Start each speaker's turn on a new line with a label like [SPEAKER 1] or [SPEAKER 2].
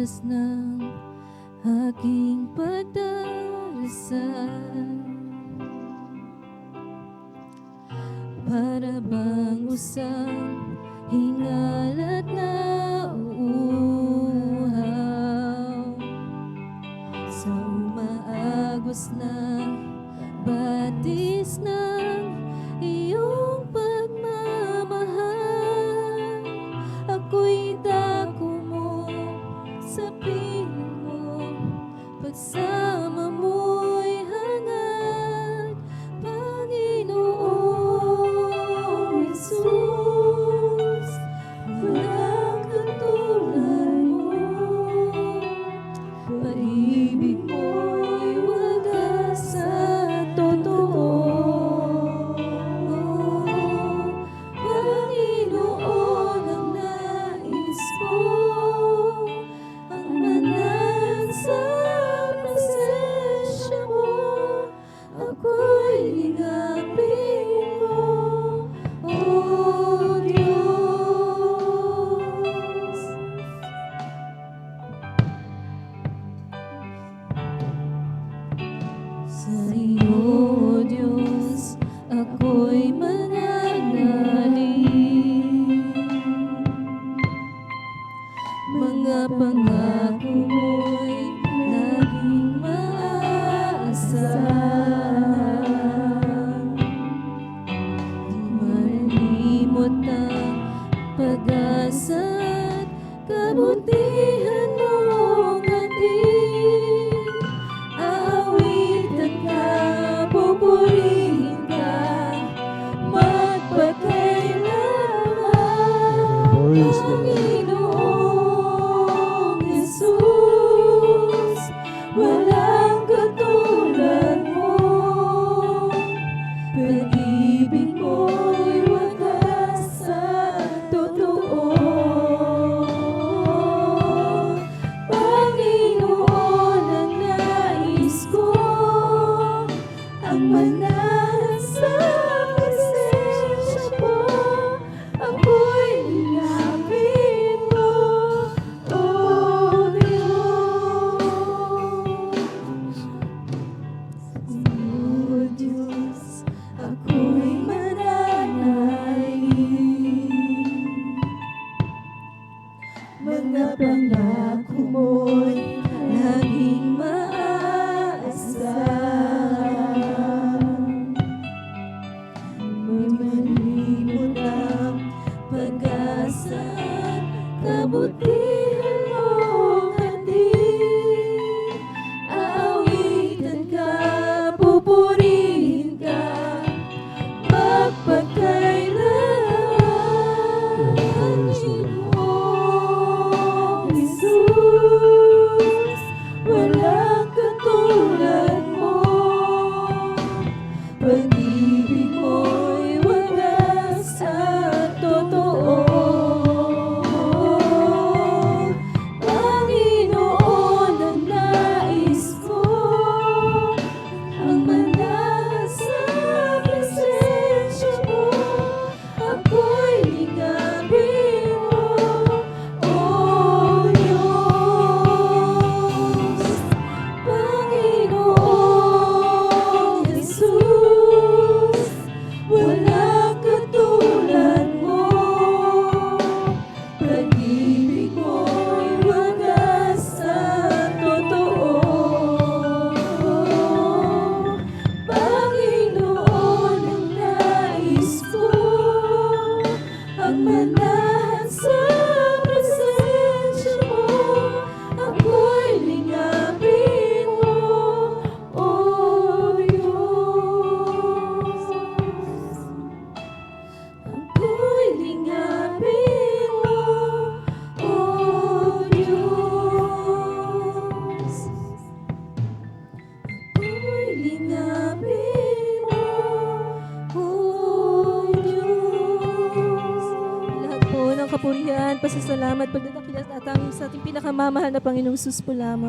[SPEAKER 1] oras ng aking pagdarasal, para bang usang hingal at nauuhaw sa umaagos na batis ng iyong pagmamahal. Ako'y dako mo sa piling mo, pagsama mo'y hangad, Panginoong Jesus. Walang katulad mo, pag-ibig mo'y wagas at totoo. Panginoon, ang nais ko, ang manan sa presensya mo. Ako'y ligapin mo, O Diyos. Sa iyo, O Diyos, ako'y mananalig. Mga pangako mo'y laging maaasahan. Di malimot ang pag-asa't kabutihan mong hatid. Aawitan ka, pupurihin ka, magpakailanman. Panginoong Jesus, walang katulad mo. Pag-ibig mo'y wagas at totoo. Panginoon, ang nais ko, ang manahan sa presensya mo. Ako'y ligapin mo, O Diyos. O Diyos, ako'y mananalig. Mga pangako mo'y laging maaasahan. May malimot ang pag-asa at kabutihan mong hatid. Aawitan ka, pupurihin ka, magpakailanman. Panginoong Jesus, walang katulad mo. Pag-ibig mo'y wagas at totoo. Panginoon, ang nais ko, ang manahan sa presensya mo. Ako'y ligapin mo, O Diyos. Panginoong Jesus, walang katulad mo. Pag-ibig mo'y wagas at totoo. Panginoon, ang nais ko, ang manahan sa presensya mo. Ako'y ligapin mo, O Diyos. Ako'y ligapin mo, O Diyos. Ako'y ligapin mo, O Diyos. Lahat po ng kapurihan, pasasalamat, pagdadakila at sa ating pinakamamahal na Panginoong Sus po lamang.